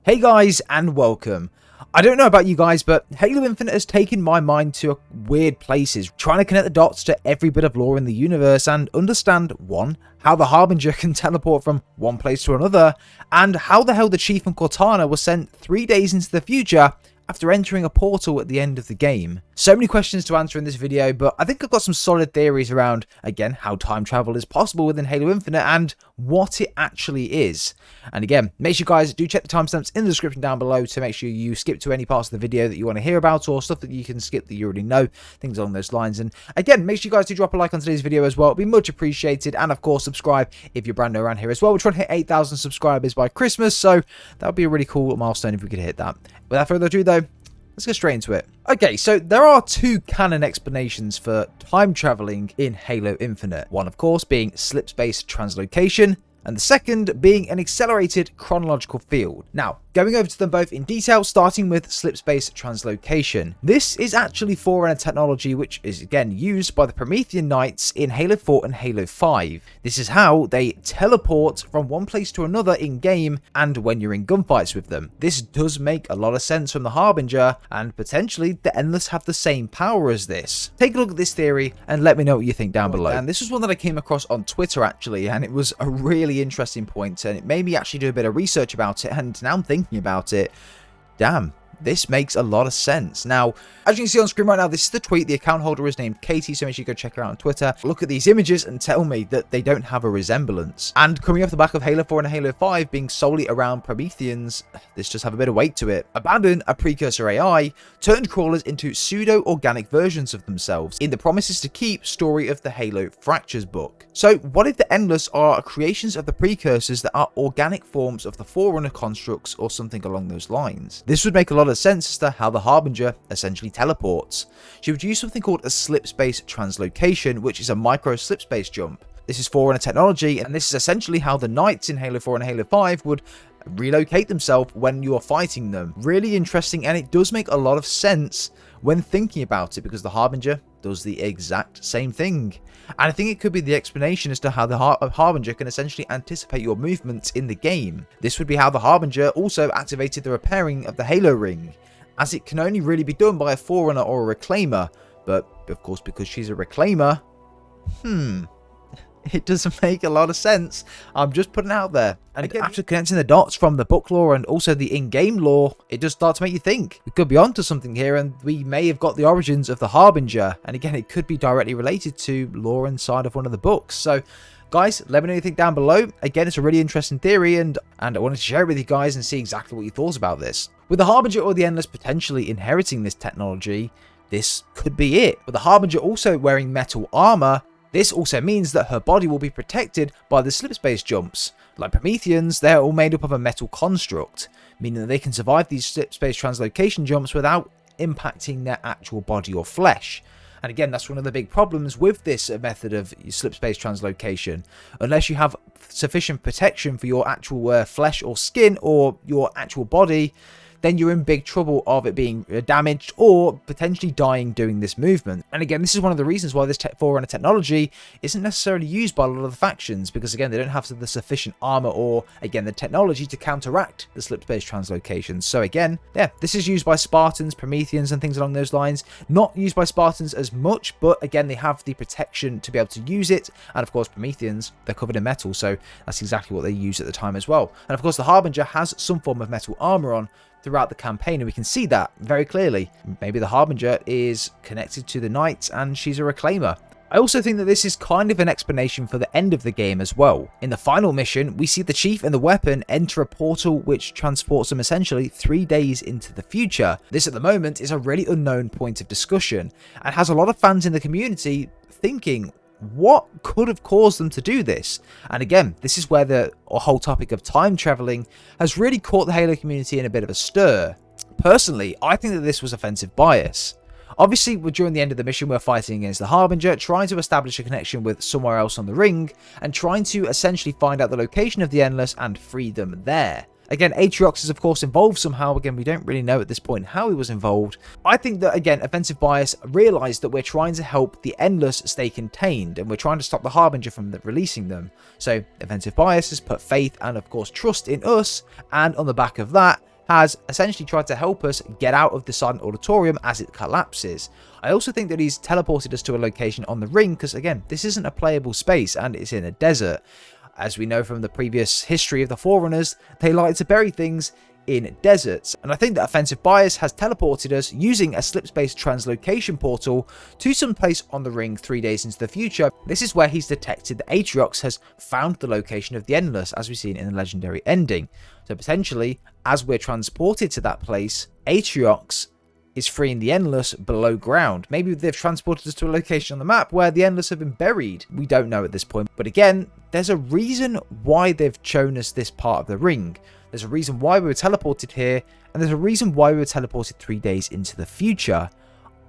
Hey guys, and welcome. I don't know about you guys, but Halo Infinite has taken my mind to weird places, trying to connect the dots to every bit of lore in the universe and understand, one, how the Harbinger can teleport from one place to another, and how the hell the Chief and Cortana were sent 3 days into the future after entering a portal at the end of the game. So many questions to answer in this video, but I think I've got some solid theories around, again, how time travel is possible within Halo Infinite and what it actually is. And again, make sure you guys do check the timestamps in the description down below to make sure you skip to any parts of the video that you want to hear about or stuff that you can skip that you already know, things along those lines. And again, make sure you guys do drop a like on today's video as well. It'd be much appreciated. And of course, subscribe if you're brand new around here as well. We're trying to hit 8,000 subscribers by Christmas, so that would be a really cool milestone if we could hit that. Without further ado though, let's get straight into it. Okay, so there are two canon explanations for time traveling in Halo Infinite. One, of course, being slip-space translocation, and the second being an accelerated chronological field. Now, going over to them both in detail, starting with slip-space translocation. This is actually Forerunner technology which is again used by the Promethean Knights in Halo 4 and Halo 5. This is how they teleport from one place to another in-game and when you're in gunfights with them. This does make a lot of sense from the Harbinger, and potentially the Endless have the same power as this. Take a look at this theory and let me know what you think down below. And this was one that I came across on Twitter actually, and it was a really interesting point, and it made me actually do a bit of research about it, and now I'm thinking about it, damn, this makes a lot of sense. Now, as you can see on screen right now, this is the tweet. The account holder is named Katie, so make sure you go check her out on Twitter. Look at these images and tell me that they don't have a resemblance. And coming off the back of Halo 4 and Halo 5 being solely around Prometheans, this just have a bit of weight to it. Abandon a precursor AI, turned crawlers into pseudo-organic versions of themselves in the Promises to Keep story of the Halo Fractures book. So what if the Endless are creations of the precursors that are organic forms of the Forerunner constructs or something along those lines? This would make a lot of sense as to how the Harbinger essentially teleports. She would use something called a slip-space translocation, which is a micro slip-space jump. This is Forerunner technology, and this is essentially how the Knights in Halo 4 and Halo 5 would relocate themselves when you're fighting them. Really interesting, and it does make a lot of sense when thinking about it, because the Harbinger does the exact same thing. And I think it could be the explanation as to how the Harbinger can essentially anticipate your movements in the game. This would be how the Harbinger also activated the repairing of the Halo ring, as it can only really be done by a Forerunner or a Reclaimer. But of course, because she's a Reclaimer, it doesn't make a lot of sense. I'm just putting it out there. And again, after connecting the dots from the book lore and also the in-game lore, it does start to make you think. We could be onto something here, and we may have got the origins of the Harbinger. And again, it could be directly related to lore inside of one of the books. So guys, let me know what you think down below. Again, it's a really interesting theory, and I wanted to share it with you guys and see exactly what you thought about this. With the Harbinger or the Endless potentially inheriting this technology, this could be it. With the Harbinger also wearing metal armor, this also means that her body will be protected by the slip-space jumps. Like Prometheans, they're all made up of a metal construct, meaning that they can survive these slip-space translocation jumps without impacting their actual body or flesh. And again, that's one of the big problems with this method of slip-space translocation. Unless you have sufficient protection for your actual flesh or skin or your actual body, then you're in big trouble of it being damaged or potentially dying doing this movement. And again, this is one of the reasons why this Forerunner technology isn't necessarily used by a lot of the factions, because again, they don't have the sufficient armor or, again, the technology to counteract the slip-space translocations. So again, yeah, this is used by Spartans, Prometheans, and things along those lines. Not used by Spartans as much, but again, they have the protection to be able to use it. And of course, Prometheans, they're covered in metal, so that's exactly what they used at the time as well. And of course, the Harbinger has some form of metal armor on throughout the campaign, and we can see that very clearly. Maybe the Harbinger is connected to the Knights and she's a Reclaimer. I also think that this is kind of an explanation for the end of the game as well. In the final mission, we see the Chief and the Weapon enter a portal which transports them essentially 3 days into the future. This at the moment is a really unknown point of discussion and has a lot of fans in the community thinking, what could have caused them to do this? And again, this is where the whole topic of time traveling has really caught the Halo community in a bit of a stir. Personally, I think that this was offensive bias. Obviously, during the end of the mission, we're fighting against the Harbinger, trying to establish a connection with somewhere else on the ring, and trying to essentially find out the location of the Endless and free them there. Again, Atriox is of course involved somehow. Again, we don't really know at this point how he was involved. I think that, again, Offensive Bias realised that we're trying to help the Endless stay contained, and we're trying to stop the Harbinger from releasing them. So Offensive Bias has put faith and of course trust in us, and on the back of that, has essentially tried to help us get out of the Silent Auditorium as it collapses. I also think that he's teleported us to a location on the ring because, again, this isn't a playable space and it's in a desert. As we know from the previous history of the Forerunners, they like to bury things in deserts, and I think that Offensive Bias has teleported us using a slip-space translocation portal to some place on the ring 3 days into the future. This is where he's detected that Atriox has found the location of the Endless, as we've seen in the legendary ending. So potentially, as we're transported to that place, Atriox is freeing the Endless below ground. Maybe they've transported us to a location on the map where the Endless have been buried. We don't know at this point, but again, there's a reason why they've shown us this part of the ring. There's a reason why we were teleported here, and there's a reason why we were teleported 3 days into the future.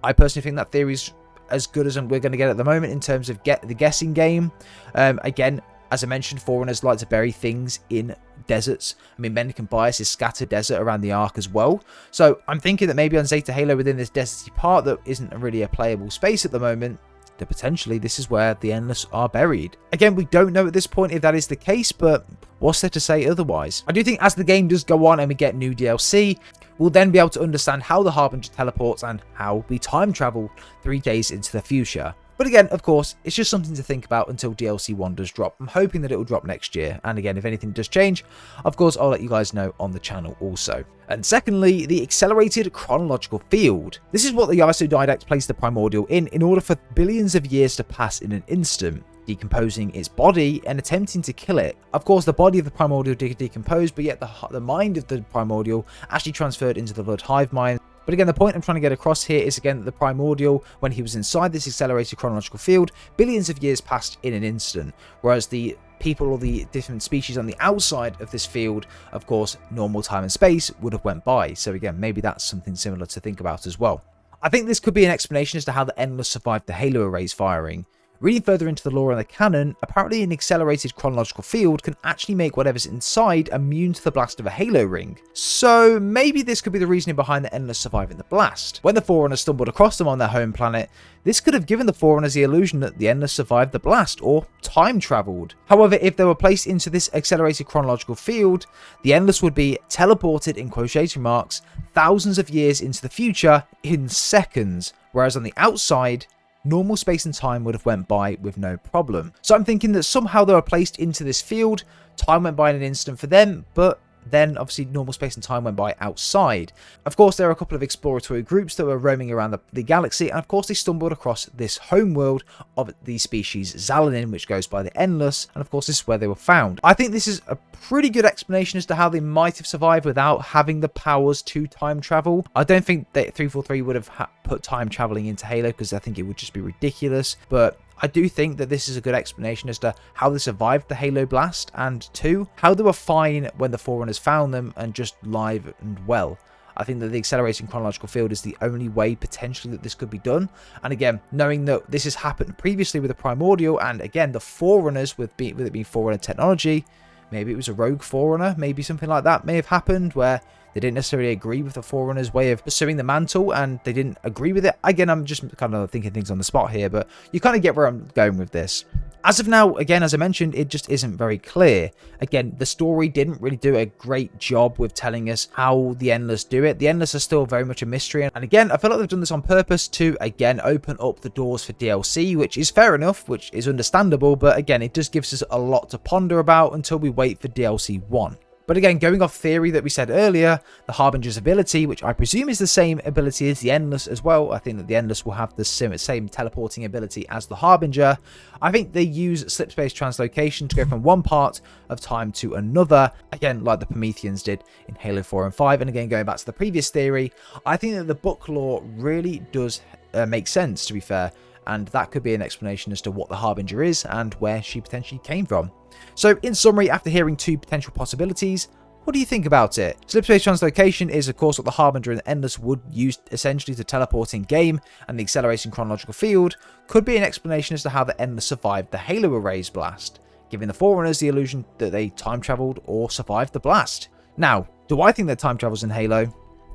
I personally think that theory is as good as we're going to get at the moment in terms of the guessing game. Again, as I mentioned, Forerunners like to bury things in deserts. I mean, Mendicant Bias is scattered desert around the arc as well. So I'm thinking that maybe on Zeta Halo, within this deserty part that isn't really a playable space at the moment, that potentially this is where the Endless are buried. Again, we don't know at this point if that is the case, but what's there to say otherwise? I do think as the game does go on and we get new DLC, we'll then be able to understand how the Harbinger teleports and how we time travel 3 days into the future. But again, of course, it's just something to think about until DLC 1 does drop. I'm hoping that it will drop next year. And again, if anything does change, of course, I'll let you guys know on the channel also. And secondly, the accelerated chronological field. This is what the Isodidex placed the Primordial in order for billions of years to pass in an instant, decomposing its body and attempting to kill it. Of course, the body of the Primordial did decompose, but yet the mind of the Primordial actually transferred into the Blood Hive mind. But again, the point I'm trying to get across here is, again, that the Primordial, when he was inside this accelerated chronological field, billions of years passed in an instant, whereas the people or the different species on the outside of this field, of course, normal time and space would have went by. So again, maybe that's something similar to think about as well. I think this could be an explanation as to how the Endless survived the Halo arrays firing. Reading further into the lore and the canon, apparently an accelerated chronological field can actually make whatever's inside immune to the blast of a Halo ring. So maybe this could be the reasoning behind the Endless surviving the blast. When the Forerunners stumbled across them on their home planet, this could have given the Forerunners the illusion that the Endless survived the blast, or time travelled. However, if they were placed into this accelerated chronological field, the Endless would be teleported, in quotation marks, thousands of years into the future in seconds, whereas on the outside, normal space and time would have went by with no problem. So I'm thinking that somehow they were placed into this field, time went by in an instant for them, but then obviously normal space and time went by outside. Of course, there are a couple of exploratory groups that were roaming around the galaxy, and of course they stumbled across this homeworld of the species Xalanyn, which goes by the Endless, and of course this is where they were found. I think this is a pretty good explanation as to how they might have survived without having the powers to time travel. I don't think that 343 would have put time traveling into Halo, because I think it would just be ridiculous, but I do think that this is a good explanation as to how they survived the Halo blast, and 2, how they were fine when the Forerunners found them and just live and well. I think that the accelerating chronological field is the only way potentially that this could be done. And again, knowing that this has happened previously with the Primordial, and again the Forerunners with it being Forerunner technology, maybe it was a rogue Forerunner, maybe something like that may have happened where they didn't necessarily agree with the Forerunners' way of pursuing the mantle, and they didn't agree with it. Again, I'm just kind of thinking things on the spot here, but you kind of get where I'm going with this. As of now, again, as I mentioned, it just isn't very clear. Again, the story didn't really do a great job with telling us how the Endless do it. The Endless are still very much a mystery. And again, I feel like they've done this on purpose to, again, open up the doors for DLC, which is fair enough, which is understandable. But again, it just gives us a lot to ponder about until we wait for DLC 1. But again, going off theory that we said earlier, the Harbinger's ability, which I presume is the same ability as the Endless as well. I think that the Endless will have the same teleporting ability as the Harbinger. I think they use slipspace translocation to go from one part of time to another. Again, like the Prometheans did in Halo 4 and 5. And again, going back to the previous theory, I think that the book lore really does make sense, to be fair. And that could be an explanation as to what the Harbinger is and where she potentially came from. So in summary, after hearing 2 potential possibilities, what do you think about it? Slipspace translocation is of course what the Harbinger and the Endless would use essentially to teleport in game, and the accelerating chronological field could be an explanation as to how the Endless survived the Halo arrays blast, giving the Forerunners the illusion that they time travelled or survived the blast. Now, do I think that time travels in Halo?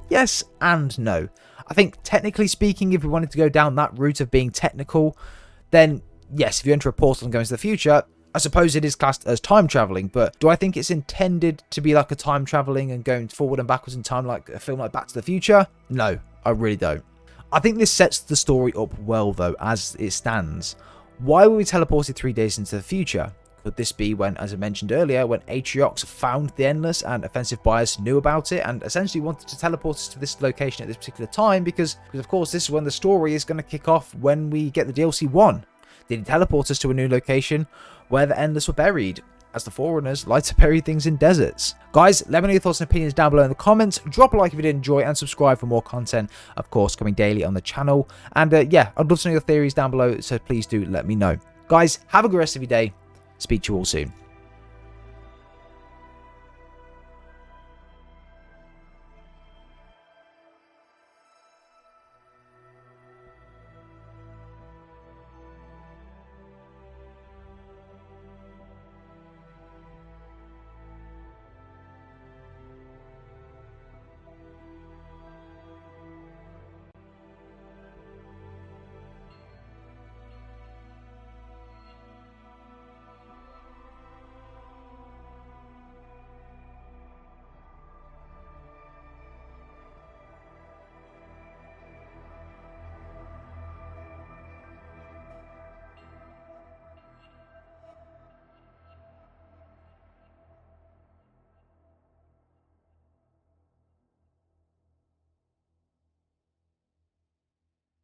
Yes and no. I think technically speaking, if we wanted to go down that route of being technical, then yes, if you enter a portal and go into the future, I suppose it is classed as time traveling, but do I think it's intended to be like a time traveling and going forward and backwards in time like a film like Back to the Future? No, I really don't. I think this sets the story up well though, as it stands. Why were we teleported 3 days into the future? Could this be when, as I mentioned earlier, when Atriox found the Endless and offensive buyers knew about it and essentially wanted to teleport us to this location at this particular time because of course this is when the story is going to kick off when we get the DLC 1. Did he teleport us to a new location where the Endless were buried, as the Forerunners like to bury things in deserts? Guys, let me know your thoughts and opinions down below in the comments. Drop a like if you did enjoy and subscribe for more content, of course, coming daily on the channel. And yeah, I'd love to know your theories down below, so please do let me know. Guys, have a good rest of your day. Speak to you all soon.